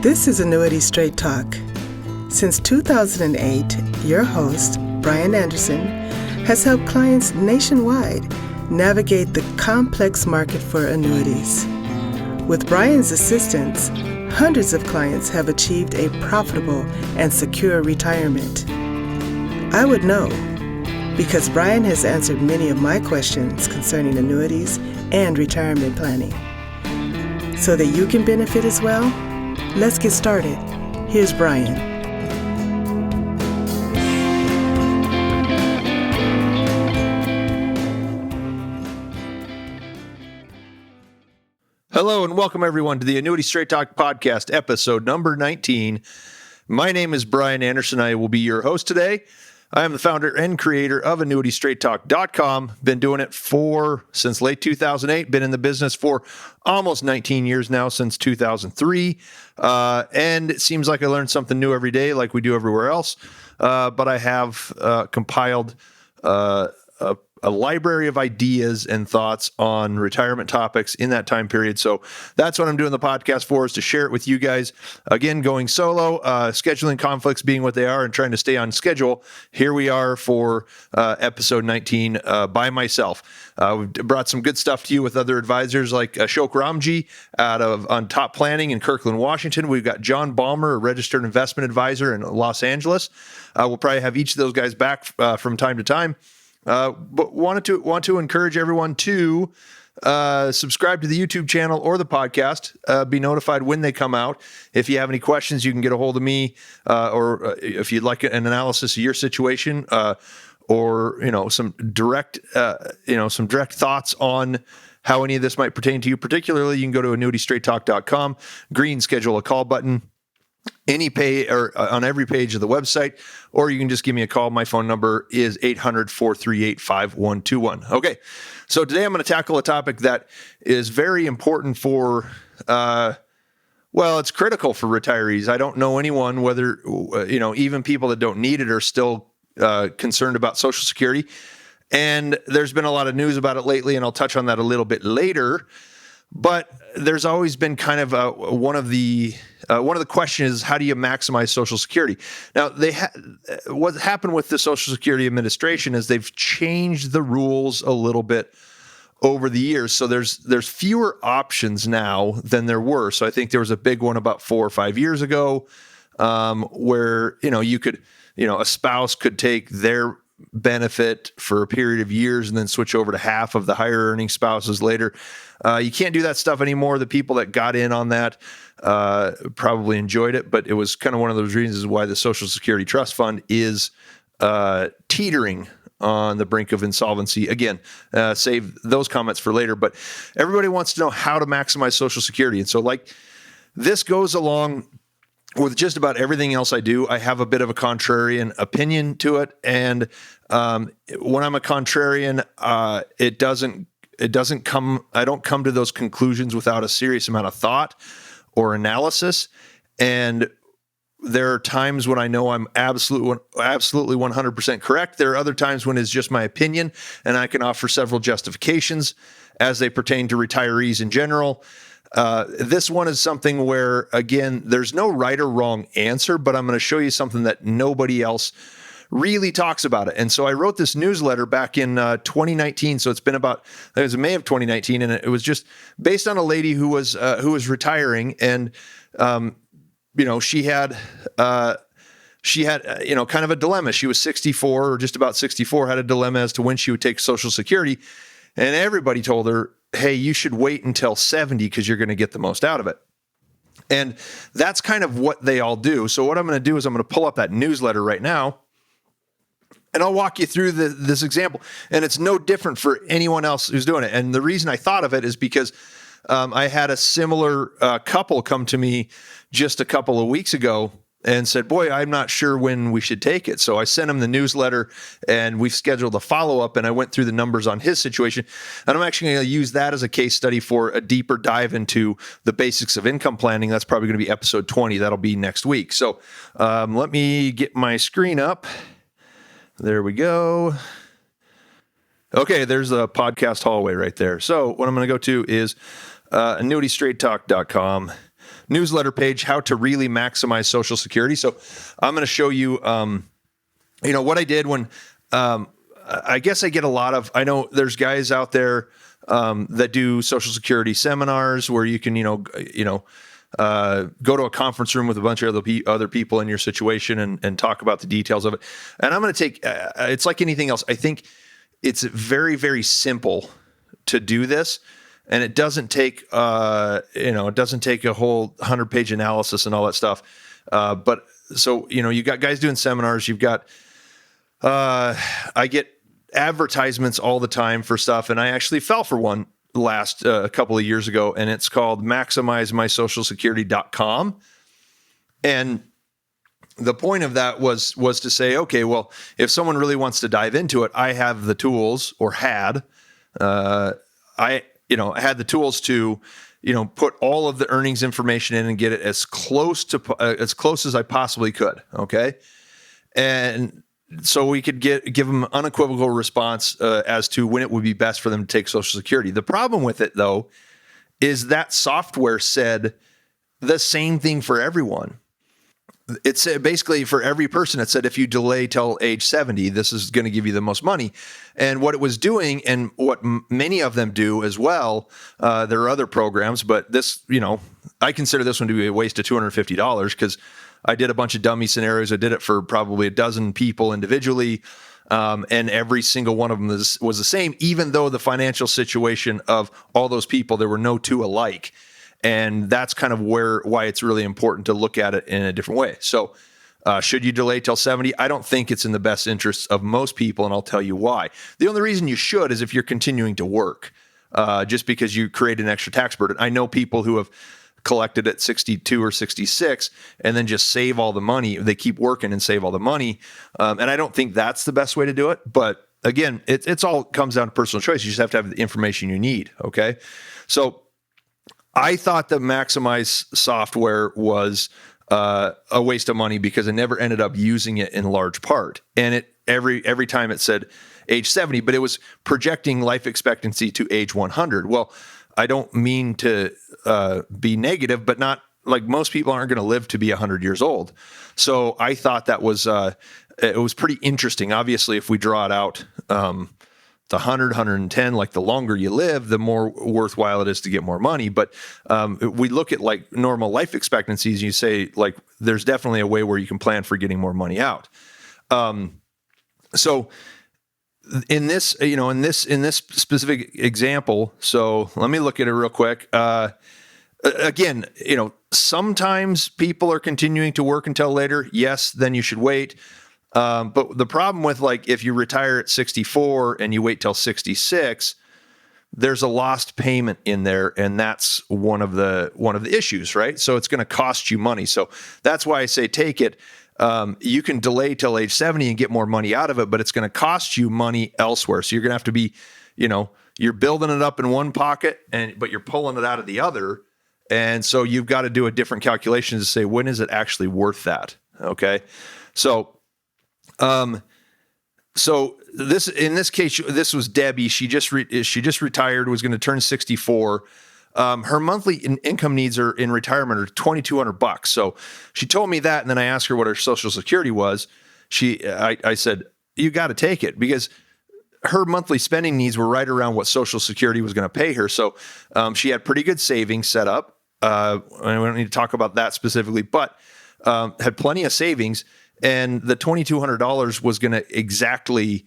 This is Annuity Straight Talk. Since 2008, your host, Bryan Anderson, has helped clients nationwide navigate the complex market for annuities. With Bryan's assistance, hundreds of clients have achieved a profitable and secure retirement. I would know, because Bryan has answered many of my questions concerning annuities and retirement planning. So that you can benefit as well, let's get started. Here's Bryan. Hello and welcome everyone to the Annuity Straight Talk podcast, episode number 19. My name is Bryan Anderson. I will be your host today. I am the founder and creator of Talk.Com. Been doing it since late 2008. Been in the business for almost 19 years now, since 2003. And it seems like I learn something new every day, like we do everywhere else. But I have compiled a library of ideas and thoughts on retirement topics in that time period. So that's what I'm doing the podcast for, is to share it with you guys. Again, going solo, scheduling conflicts being what they are, and trying to stay on schedule. Here we are for episode 19 by myself. We've brought some good stuff to you with other advisors like Ashok Ramji on Top Planning in Kirkland, Washington. We've got John Balmer, a registered investment advisor in Los Angeles. We'll probably have each of those guys back from time to time. But want to encourage everyone to subscribe to the YouTube channel or the podcast. Be notified when they come out. If you have any questions, you can get a hold of me, or if you'd like an analysis of your situation, or some direct thoughts on how any of this might pertain to you. Particularly, you can go to AnnuityStraightTalk.com. Green, schedule a call button. Any pay or on every page of the website, or you can just give me a call. My phone number is 800-438-5121. Okay, so today I'm going to tackle a topic that is very important for, it's critical for retirees. I don't know anyone, whether, even people that don't need it are still concerned about Social Security. And there's been a lot of news about it lately, and I'll touch on that a little bit later. But there's always been kind of one of the questions is, how do you maximize Social Security? Now, what happened with the Social Security Administration is they've changed the rules a little bit over the years. So there's fewer options now than there were. So I think there was a big one about 4 or 5 years ago, where you could, a spouse could take their benefit for a period of years and then switch over to half of the higher earning spouses later. You can't do that stuff anymore. The people that got in on that probably enjoyed it, but it was kind of one of those reasons why the Social Security Trust Fund is teetering on the brink of insolvency. Again, save those comments for later, but everybody wants to know how to maximize Social Security. And so this goes along with just about everything else I do. I have a bit of a contrarian opinion to it. And when I'm a contrarian, I don't come to those conclusions without a serious amount of thought or analysis. And there are times when I know I'm absolutely 100% correct. There are other times when it's just my opinion, and I can offer several justifications as they pertain to retirees in general. This one is something where, again, there's no right or wrong answer, but I'm going to show you something that nobody else really talks about it. And so I wrote this newsletter back in 2019. So it's been it was May of 2019, and it was just based on a lady who was retiring, and she had kind of a dilemma. She was 64 or just about 64, had a dilemma as to when she would take Social Security, and everybody told her, hey, you should wait until 70 because you're going to get the most out of it. And that's kind of what they all do. So what I'm going to do is I'm going to pull up that newsletter right now, and I'll walk you through this example. And it's no different for anyone else who's doing it. And the reason I thought of it is because I had a similar couple come to me just a couple of weeks ago and said, boy, I'm not sure when we should take it. So I sent him the newsletter, and we've scheduled a follow-up, and I went through the numbers on his situation. And I'm actually going to use that as a case study for a deeper dive into the basics of income planning. That's probably going to be episode 20. That'll be next week. So let me get my screen up. There we go. Okay, there's the podcast hallway right there. So what I'm going to go to is AnnuityStraightTalk.com. newsletter page, How to Really Maximize Social Security. So I'm going to show you, what I did when, I guess I get a lot of, I know there's guys out there that do Social Security seminars where you can, go to a conference room with a bunch of other people in your situation and talk about the details of it. And I'm going to take, it's like anything else. I think it's very, very simple to do this. And it doesn't take, it doesn't take a whole 100-page analysis and all that stuff. But so, you got guys doing seminars, you've got, I get advertisements all the time for stuff. And I actually fell for one last a couple of years ago, and it's called maximizemysocialsecurity.com. And the point of that was to say, okay, well, if someone really wants to dive into it, I have the tools, or had, I had the tools to, put all of the earnings information in and get it as close as I possibly could. Okay. And so we could give them an unequivocal response as to when it would be best for them to take Social Security. The problem with it, though, is that software said the same thing for everyone. It said basically for every person, it said if you delay till age 70, this is going to give you the most money. And what it was doing, and what many of them do as well, there are other programs, but this, I consider this one to be a waste of $250 because I did a bunch of dummy scenarios. I did it for probably a dozen people individually, and every single one of them was the same, even though the financial situation of all those people, there were no two alike. And that's kind of why it's really important to look at it in a different way. So should you delay till 70? I don't think it's in the best interests of most people, and I'll tell you why. The only reason you should is if you're continuing to work, just because you create an extra tax burden. I know people who have collected at 62 or 66 and then just save all the money. They keep working and save all the money. And I don't think that's the best way to do it. But again, it's all comes down to personal choice. You just have to have the information you need. Okay. So I thought the Maximize software was a waste of money because I never ended up using it in large part. And it every time it said age 70, but it was projecting life expectancy to age 100. Well, I don't mean to be negative, but not like most people aren't going to live to be 100 years old. So I thought that was it was pretty interesting. Obviously, if we draw it out, the 100, 110, like the longer you live, the more worthwhile it is to get more money. But we look at like normal life expectancies, and you say like there's definitely a way where you can plan for getting more money out. So in this specific example, so let me look at it real quick. Again, sometimes people are continuing to work until later. Yes, then you should wait. But the problem with like if you retire at 64 and you wait till 66, there's a lost payment in there, and that's one of the issues, right? So it's going to cost you money. So that's why I say take it. You can delay till age 70 and get more money out of it, but it's going to cost you money elsewhere. So you're going to have to be, you're building it up in one pocket, but you're pulling it out of the other. And so you've got to do a different calculation to say, when is it actually worth that? Okay. So this, in this case, this was Debbie. She just retired, was going to turn 64. Her monthly income needs are in retirement are $2,200. So she told me that, and then I asked her what her Social Security was. I said, you got to take it, because her monthly spending needs were right around what Social Security was going to pay her. So she had pretty good savings set up. And we don't need to talk about that specifically, but had plenty of savings, and the $2,200 was going to exactly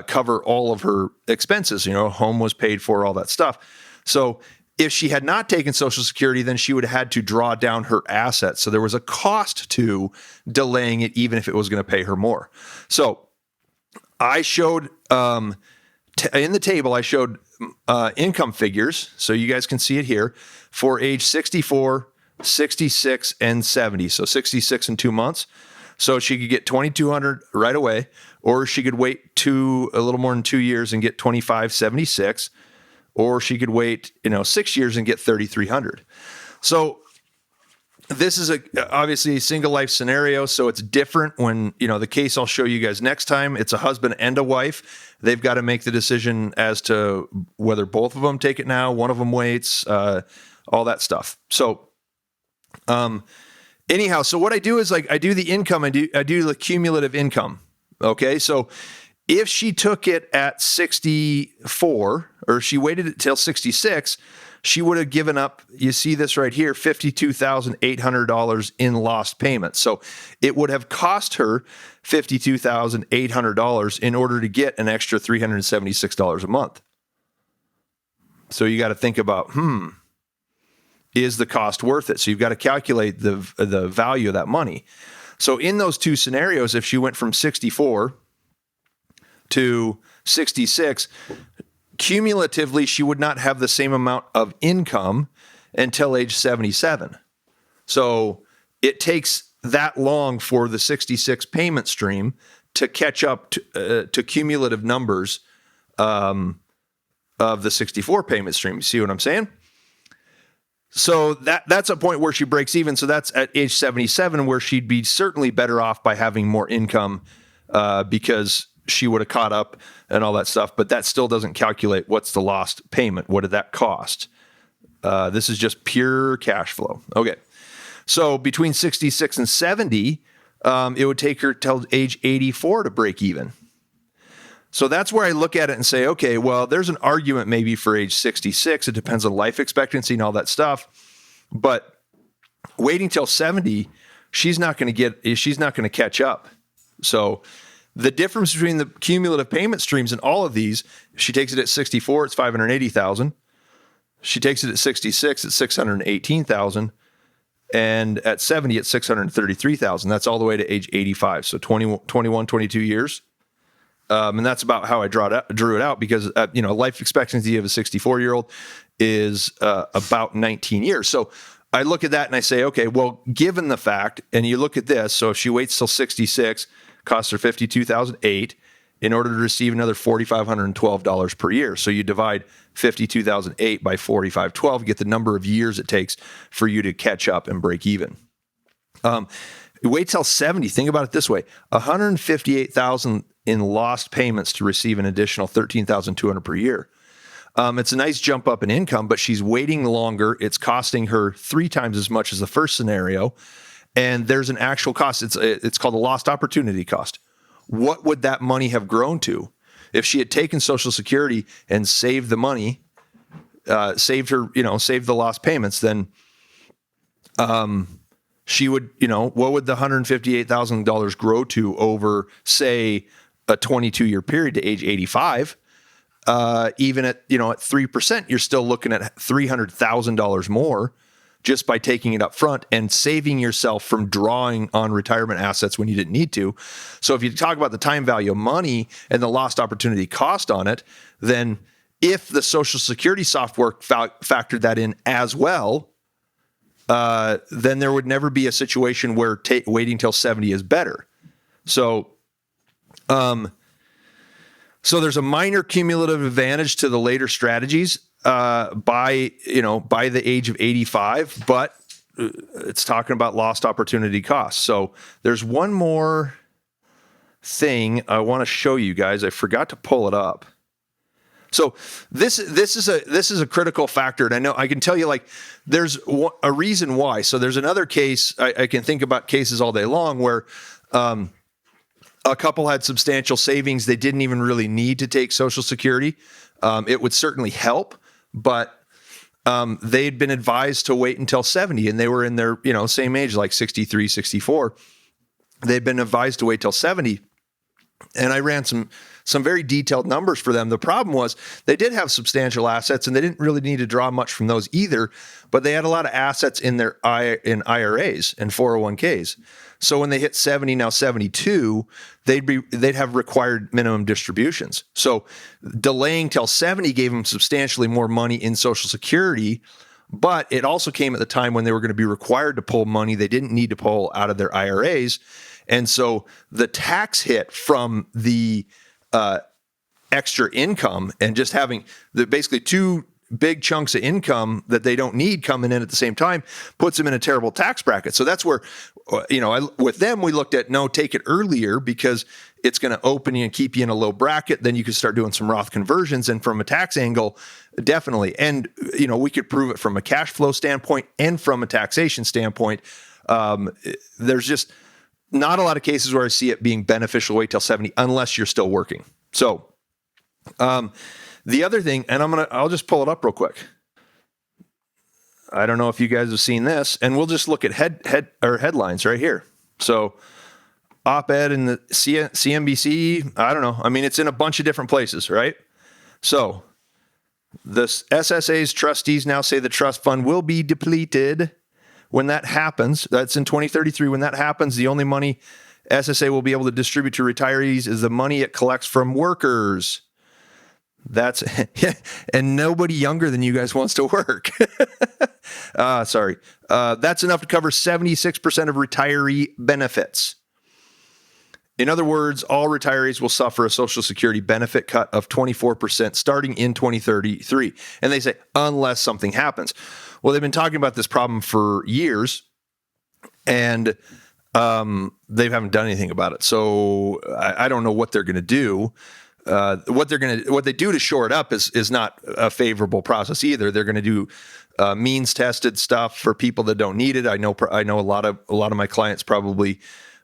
cover all of her expenses. Home was paid for, all that stuff. So if she had not taken Social Security, then she would have had to draw down her assets. So there was a cost to delaying it, even if it was going to pay her more. So I showed in the table, I showed income figures. So you guys can see it here for age 64, 66, and 70. So 66 in 2 months. So she could get $2,200 right away, or she could wait a little more than 2 years and get $2,576. Or she could wait, 6 years and get $3,300. So this is obviously a single life scenario. So it's different when, the case I'll show you guys next time, it's a husband and a wife. They've got to make the decision as to whether both of them take it now, one of them waits, all that stuff. So Anyhow, so what I do is I do the income, I do the cumulative income. Okay. So if she took it at 64 or she waited until 66, she would have given up, you see this right here, $52,800 in lost payments. So it would have cost her $52,800 in order to get an extra $376 a month. So you got to think about, is the cost worth it? So you've got to calculate the value of that money. So in those two scenarios, if she went from 64 to 66, cumulatively, she would not have the same amount of income until age 77. So it takes that long for the 66 payment stream to catch up to cumulative numbers of the 64 payment stream. You see what I'm saying? So that's a point where she breaks even. So that's at age 77, where she'd be certainly better off by having more income because she would have caught up and all that stuff. But that still doesn't calculate what's the lost payment. What did that cost? This is just pure cash flow. Okay. So between 66 and 70, it would take her till age 84 to break even. So that's where I look at it and say, okay, well, there's an argument maybe for age 66. It depends on life expectancy and all that stuff. But waiting till 70, she's not going to catch up. So the difference between the cumulative payment streams in all of these, if she takes it at 64, it's $580,000. She takes it at 66, it's $618,000. And at 70, it's $633,000. That's all the way to age 85. So 21, 22 years. And that's about how I drew it out because, life expectancy of a 64-year-old is about 19 years. So I look at that and I say, okay, well, given the fact, and you look at this, so if she waits till 66, costs her $52,008 in order to receive another $4,512 per year. So you divide $52,008 by 4,512, get the number of years it takes for you to catch up and break even. Wait till 70. Think about it this way: $158,000 in lost payments to receive an additional $13,200 per year. It's a nice jump up in income, but she's waiting longer. It's costing her 3 times as much as the first scenario, and there's an actual cost. It's called a lost opportunity cost. What would that money have grown to if she had taken Social Security and saved the money, saved the lost payments? Then, she would, what would the $158,000 grow to over, say, a 22-year period to age 85? Even at 3%, you're still looking at $300,000 more just by taking it up front and saving yourself from drawing on retirement assets when you didn't need to. So if you talk about the time value of money and the lost opportunity cost on it, then if the Social Security software factored that in as well, then there would never be a situation where waiting till 70 is better. So there's a minor cumulative advantage to the later strategies by the age of 85, but it's talking about lost opportunity costs. So there's one more thing I want to show you guys. I forgot to pull it up. So this is a critical factor, and I know I can tell you there's a reason why. So there's another case I can think about cases all day long where a couple had substantial savings. They didn't even really need to take Social Security. It would certainly help, but they'd been advised to wait until 70, and they were in their same age, like 63, 64. They'd been advised to wait till 70, and I ran some very detailed numbers for them. The problem was they did have substantial assets, and they didn't really need to draw much from those either, but they had a lot of assets in their IRAs and 401ks. So when they hit 70, now 72, they'd have required minimum distributions. So delaying till 70 gave them substantially more money in Social Security, but it also came at the time when they were going to be required to pull money they didn't need to pull out of their IRAs. And so the tax hit from the extra income and just having basically 2 big chunks of income that they don't need coming in at the same time puts them in a terrible tax bracket. So that's where, with them, we looked at, take it earlier because it's going to open you and keep you in a low bracket. Then you can start doing some Roth conversions. And from a tax angle, definitely. And, we could prove it from a cash flow standpoint and from a taxation standpoint. There's just not a lot of cases where I see it being beneficial to wait till 70 unless you're still working. So, the other thing, and I'll just pull it up real quick. I don't know if you guys have seen this, and we'll just look at headlines right here. So, op-ed in the CNBC, I don't know. I mean, it's in a bunch of different places, right? So, the SSA's trustees now say the trust fund will be depleted when that happens. That's in 2033. When that happens, the only money SSA will be able to distribute to retirees is the money it collects from workers. That's and nobody younger than you guys wants to work. Sorry. That's enough to cover 76% of retiree benefits. In other words, all retirees will suffer a Social Security benefit cut of 24% starting in 2033. And they say, unless something happens. Well, they've been talking about this problem for years, and they haven't done anything about it. So I don't know what they're going to do. What they do to shore it up is not a favorable process either. They're going to do means tested stuff for people that don't need it. I know a lot of my clients probably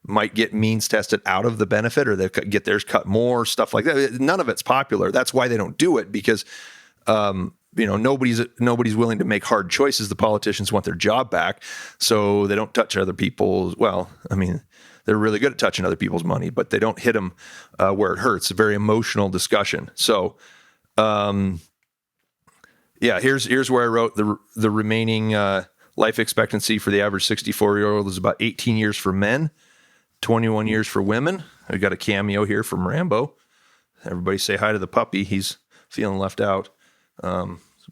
might get means tested out of the benefit, or they get theirs cut more, stuff like that. None of it's popular. That's why they don't do it, because nobody's willing to make hard choices. The politicians want their job back, so they don't touch other people's. Well, I mean, they're really good at touching other people's money, but they don't hit them where it hurts. It's a very emotional discussion. So, here's where I wrote the remaining life expectancy for the average 64-year-old is about 18 years for men, 21 years for women. I got a cameo here from Rambo. Everybody say hi to the puppy. He's feeling left out.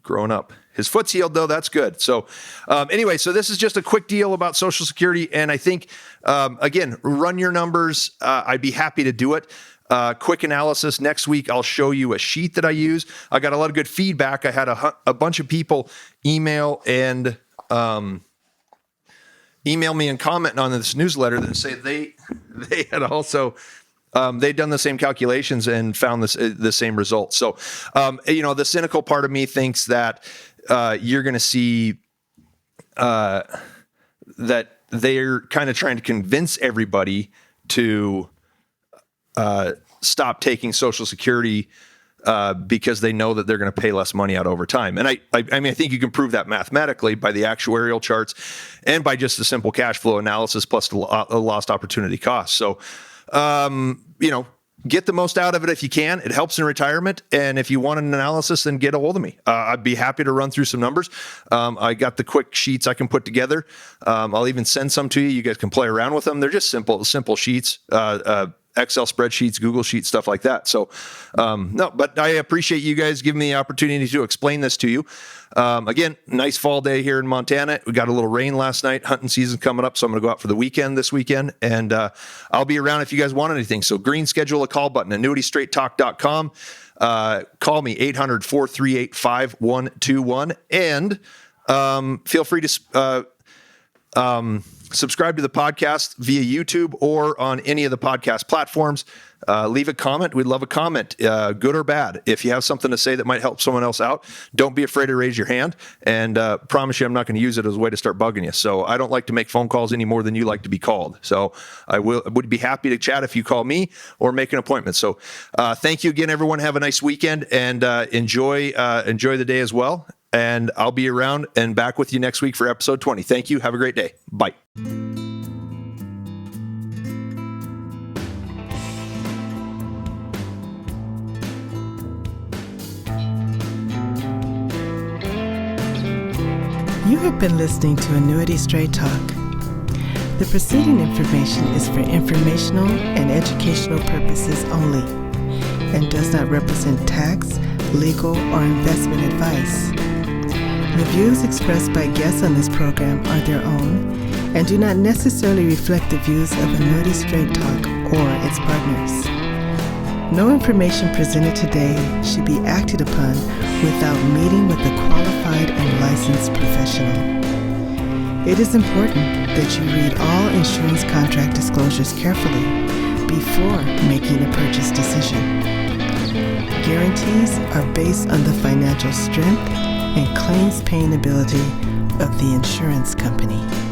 Growing up. His foot's healed, though. That's good. So anyway, so this is just a quick deal about Social Security. And I think, again, run your numbers. I'd be happy to do it. Quick analysis. Next week, I'll show you a sheet that I use. I got a lot of good feedback. I had a bunch of people email me and comment on this newsletter that say they had also they'd done the same calculations and found the same results. So, the cynical part of me thinks that you're going to see that they're kind of trying to convince everybody to stop taking Social Security because they know that they're going to pay less money out over time. And I mean, I think you can prove that mathematically by the actuarial charts and by just the simple cash flow analysis plus the lost opportunity cost. So, get the most out of it if you can. It helps in retirement. And if you want an analysis, then get a hold of me. I'd be happy to run through some numbers. I got the quick sheets I can put together. I'll even send some to you. You guys can play around with them. They're just simple sheets, Excel spreadsheets, Google Sheets, stuff like that. So, but I appreciate you guys giving me the opportunity to explain this to you. Again, nice fall day here in Montana. We got a little rain last night. Hunting season coming up, so I'm going to go out for the weekend this weekend, and I'll be around if you guys want anything. So green schedule a call button, AnnuityStraightTalk.com. Call me 800-438-5121, and feel free to subscribe to the podcast via YouTube or on any of the podcast platforms. Leave a comment. We'd love a comment, good or bad. If you have something to say that might help someone else out, don't be afraid to raise your hand. And promise you I'm not going to use it as a way to start bugging you. So I don't like to make phone calls any more than you like to be called. So I would be happy to chat if you call me or make an appointment. So thank you again, everyone. Have a nice weekend, and enjoy the day as well. And I'll be around and back with you next week for episode 20. Thank you. Have a great day. Bye. You have been listening to Annuity Straight Talk. The preceding information is for informational and educational purposes only and does not represent tax, legal, or investment advice. The views expressed by guests on this program are their own and do not necessarily reflect the views of Annuity Straight Talk or its partners. No information presented today should be acted upon without meeting with a qualified and licensed professional. It is important that you read all insurance contract disclosures carefully before making a purchase decision. guarantees are based on the financial strength and claims paying ability of the insurance company.